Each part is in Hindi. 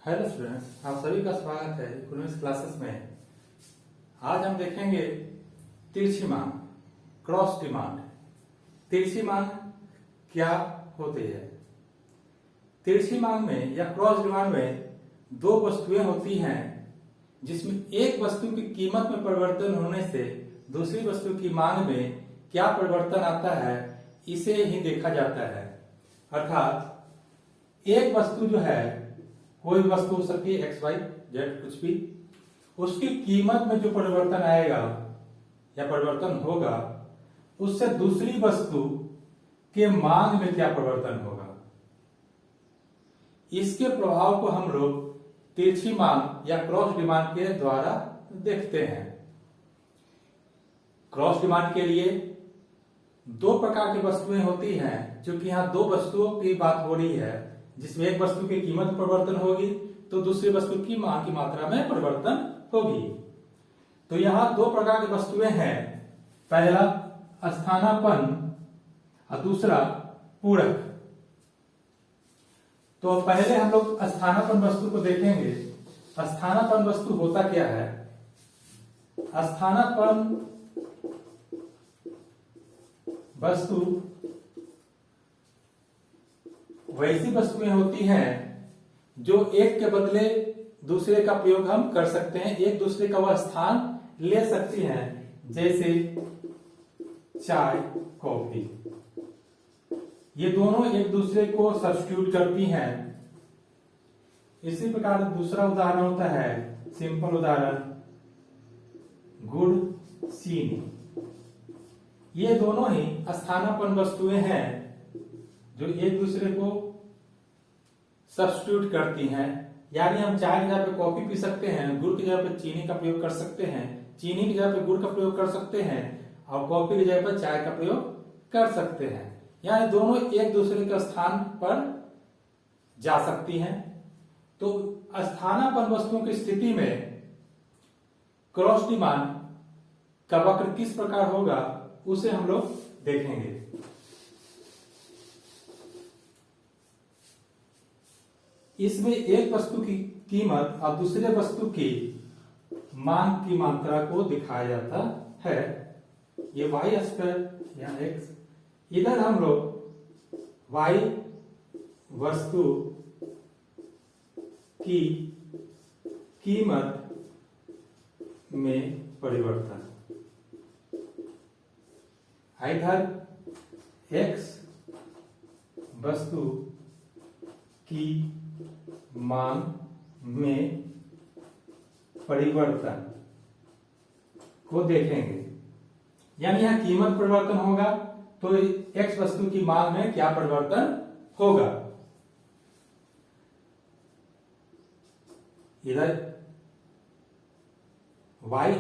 हेलो स्टूडेंट्स, आप सभी का स्वागत है इकोनॉमिक्स क्लासेस में। आज हम देखेंगे तिरछी मांग, क्रॉस डिमांड। तिरछी मांग क्या होती है? तिरछी मांग में या क्रॉस डिमांड में दो वस्तुएं होती हैं जिसमें एक वस्तु की कीमत में परिवर्तन होने से दूसरी वस्तु की मांग में क्या परिवर्तन आता है, इसे ही देखा जाता है। अर्थात एक वस्तु जो है, कोई वस्तु हो सकती है एक्स वाई जेड कुछ भी, उसकी कीमत में जो परिवर्तन आएगा या परिवर्तन होगा उससे दूसरी वस्तु के मांग में क्या परिवर्तन होगा, इसके प्रभाव को हम लोग तिरछी मांग या क्रॉस डिमांड के द्वारा देखते हैं। क्रॉस डिमांड के लिए दो प्रकार की वस्तुएं होती हैं, क्योंकि यहाँ दो वस्तुओं की बात हो रही है जिसमें एक वस्तु की कीमत परिवर्तन होगी तो दूसरी वस्तु की मांग की मात्रा में परिवर्तन होगी। तो यहाँ दो प्रकार की वस्तुएं हैं, पहला स्थानापन्न और दूसरा पूरक। तो पहले हम लोग स्थानापन्न वस्तु को देखेंगे। स्थानापन्न वस्तु होता क्या है? स्थानापन्न वस्तु वैसी वस्तुएं होती हैं जो एक के बदले दूसरे का प्रयोग हम कर सकते हैं, एक दूसरे का वह स्थान ले सकती हैं, जैसे चाय कॉफी। ये दोनों एक दूसरे को सब्स्टिट्यूट करती हैं। इसी प्रकार दूसरा उदाहरण होता है, सिंपल उदाहरण, गुड़ चीनी। ये दोनों ही स्थानापन्न वस्तुएं हैं जो एक दूसरे को सब्स्टिट्यूट करती हैं। यानी हम चाय की जगह पे कॉफी पी सकते हैं, गुड़ की जगह पे चीनी का प्रयोग कर सकते हैं, चीनी की जगह पे गुड़ का प्रयोग कर सकते हैं और कॉफी की जगह पर चाय का प्रयोग कर सकते हैं। यानी दोनों एक दूसरे के स्थान पर जा सकती हैं। तो स्थानापन्न वस्तुओं की स्थिति में क्रॉस डिमांड का वक्र किस प्रकार होगा उसे हम लोग देखेंगे। इसमें एक वस्तु की कीमत और दूसरे वस्तु की मांग की मात्रा को दिखाया जाता है। ये वाई स्क्वायर या एक्स, इधर हम लोग वाई वस्तु की कीमत में परिवर्तन, इधर एक्स वस्तु की मांग में परिवर्तन को देखेंगे। यानी यहां कीमत परिवर्तन होगा तो एक्स वस्तु की मांग में क्या परिवर्तन होगा। इधर वाई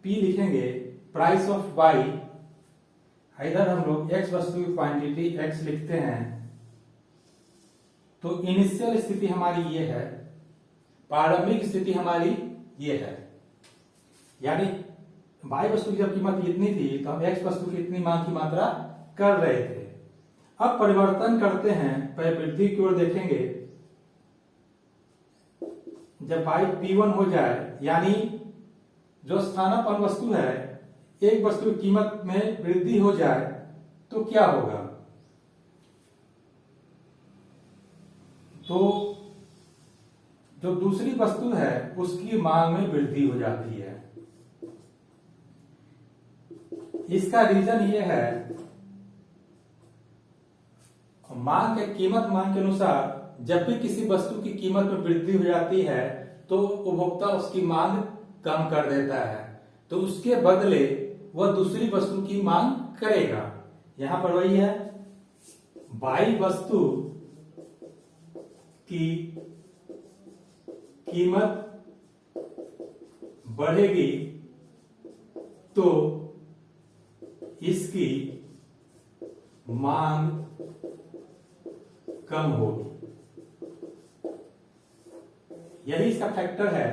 पी लिखेंगे, प्राइस ऑफ वाई। इधर हम लोग एक्स वस्तु की क्वांटिटी एक्स लिखते हैं। तो इनिशियल स्थिति हमारी ये है, प्रारंभिक स्थिति हमारी ये है। यानी वाई वस्तु की जब कीमत इतनी थी तो हम एक्स वस्तु की इतनी मांग की मात्रा कर रहे थे। अब परिवर्तन करते हैं, पहले वृद्धि की ओर देखेंगे। जब वाई P1 हो जाए, यानी जो स्थानापन्न वस्तु है, एक वस्तु की कीमत में वृद्धि हो जाए तो क्या होगा? तो जो दूसरी वस्तु है उसकी मांग में वृद्धि हो जाती है। इसका रीजन ये है, मांग के कीमत मांग के अनुसार जब भी किसी वस्तु की कीमत में वृद्धि हो जाती है तो उपभोक्ता उसकी मांग कम कर देता है, तो उसके बदले वह दूसरी वस्तु की मांग करेगा। यहां पर वही है, वाई वस्तु की कीमत बढ़ेगी तो इसकी मांग कम होगी। यही इसका फैक्टर है।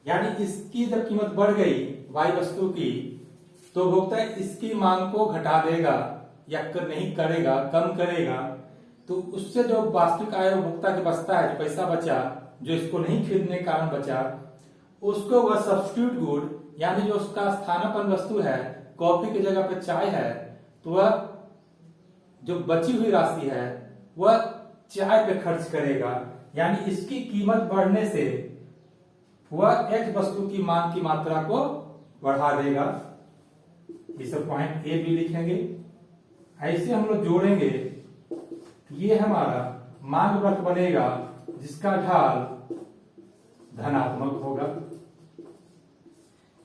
यानी इसकी जब कीमत बढ़ गई वाई वस्तु की तो उपभोक्ता इसकी मांग को घटा देगा या नहीं करेगा, कम करेगा। तो उससे जो वास्तविक आय उपभोक्ता के बचता है, जो पैसा बचा, जो इसको नहीं खरीदने के कारण बचा, उसको वह सब्स्टिट्यूट गुड यानी जो उसका स्थानापन्न वस्तु है, कॉफी की जगह पे चाय है, तो वह जो बची हुई राशि है वह चाय पे खर्च करेगा। यानी इसकी कीमत बढ़ने से वह एक वस्तु की मांग की मात्रा को बढ़ा देगा। ये सब पॉइंट ए बी लिखेंगे। ऐसे हम लोग जोड़ेंगे, ये हमारा मांग वक्र बनेगा जिसका ढाल धनात्मक होगा।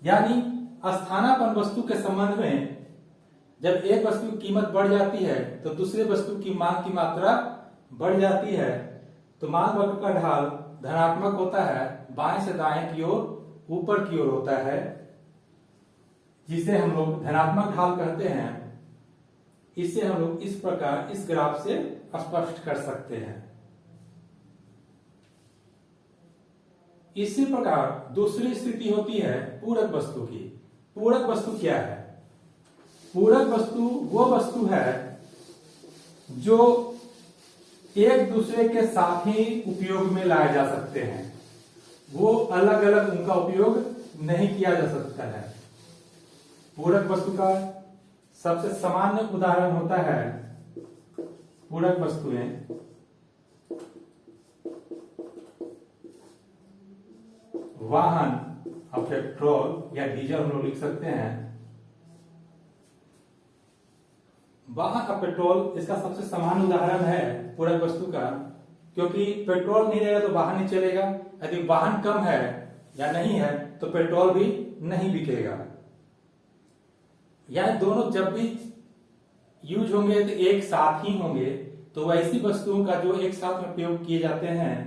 यानी स्थानापन्न वस्तु के संबंध में जब एक वस्तु की कीमत बढ़ जाती है तो दूसरे वस्तु की मांग की मात्रा बढ़ जाती है, तो मांग वक्र का ढाल धनात्मक होता है, बाएं से दाएं की ओर ऊपर की ओर होता है, जिसे हम लोग धनात्मक ढाल कहते हैं। इसे हम लोग इस प्रकार इस ग्राफ से स्पष्ट कर सकते हैं। इसी प्रकार दूसरी स्थिति होती है पूरक वस्तु की। पूरक वस्तु क्या है? पूरक वस्तु वो वस्तु है जो एक दूसरे के साथ ही उपयोग में लाए जा सकते हैं, वो अलग अलग उनका उपयोग नहीं किया जा सकता है। पूरक वस्तु का सबसे सामान्य उदाहरण होता है पूरक वस्तुएं वाहन, अब पेट्रोल या डीजल हम लोग लिख सकते हैं। वाहन का पेट्रोल इसका सबसे सामान्य उदाहरण है पूरक वस्तु का, क्योंकि पेट्रोल नहीं रहेगा तो वाहन नहीं चलेगा। यदि वाहन कम है या नहीं है तो पेट्रोल भी नहीं बिकेगा। या दोनों जब भी यूज होंगे तो एक साथ ही होंगे। तो ऐसी वस्तुओं का जो एक साथ में प्रयोग किए जाते हैं,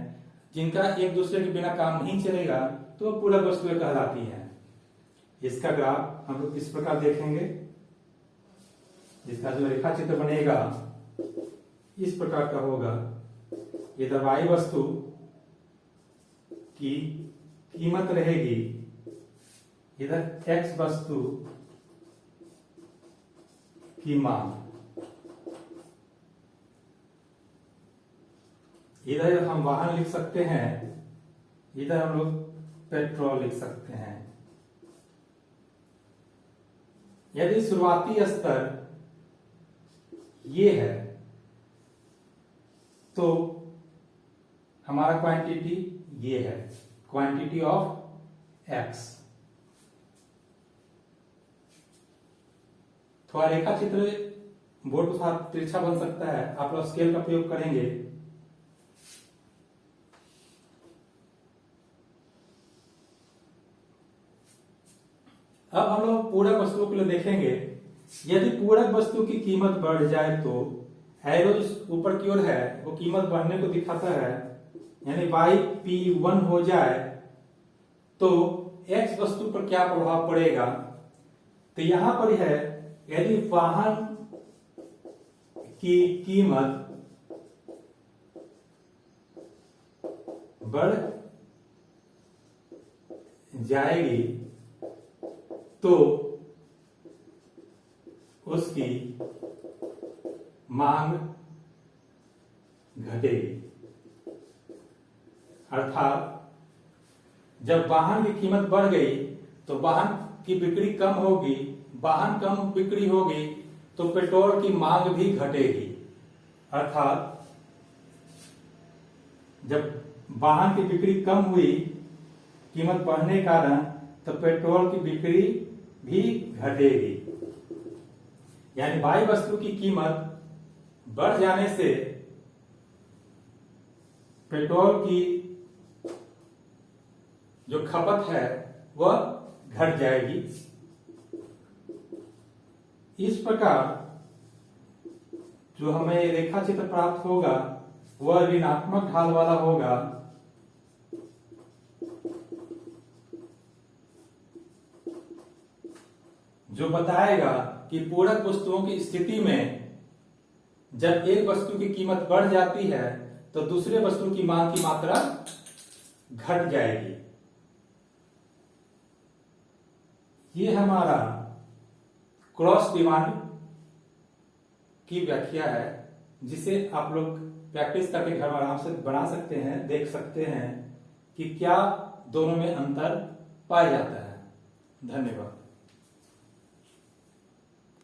जिनका एक दूसरे के बिना काम नहीं चलेगा, तो पूरक वस्तुएं कहलाती हैं। इसका ग्राफ हम लोग इस प्रकार देखेंगे, जिसका जो रेखा चित्र बनेगा इस प्रकार का होगा। इधर वाई वस्तु की कीमत रहेगी, इधर एक्स वस्तु की मांग, इधर हम वाहन लिख सकते हैं, इधर हम लोग पेट्रोल लिख सकते हैं। यदि शुरुआती स्तर ये है तो हमारा क्वांटिटी ये है, क्वांटिटी ऑफ एक्स। थोड़ा रेखा चित्र बोर्ड के साथ तिरछा बन सकता है, आप लोग स्केल का प्रयोग करेंगे। अब हम लोग पूरक वस्तुओं के लिए देखेंगे। यदि पूरक वस्तु की कीमत बढ़ जाए तो एरो ऊपर की ओर है वो कीमत बढ़ने को दिखाता है, यानी YP1 हो जाए तो X वस्तु पर क्या प्रभाव पड़ेगा। तो यहां पर है, यदि वाहन की कीमत बढ़ जाएगी तो उसकी मांग घटेगी। अर्थात जब वाहन की कीमत बढ़ गई तो वाहन की बिक्री कम होगी, वाहन कम बिक्री होगी तो पेट्रोल की मांग भी घटेगी। अर्थात जब वाहन की बिक्री कम हुई कीमत बढ़ने के कारण, तो पेट्रोल की बिक्री भी घटेगी। यानी वाई वस्तु की कीमत बढ़ जाने से पेट्रोल की जो खपत है वह घट जाएगी। इस प्रकार जो हमें रेखा चित्र प्राप्त होगा वह ऋणात्मक ढाल वाला होगा। जो बताएगा कि पूरक वस्तुओं की स्थिति में जब एक वस्तु की कीमत बढ़ जाती है तो दूसरे वस्तु की मांग की मात्रा घट जाएगी। ये हमारा क्रॉस डिमांड की व्याख्या है, जिसे आप लोग प्रैक्टिस करके घर में आराम से बना सकते हैं, देख सकते हैं कि क्या दोनों में अंतर पाया जाता है। धन्यवाद।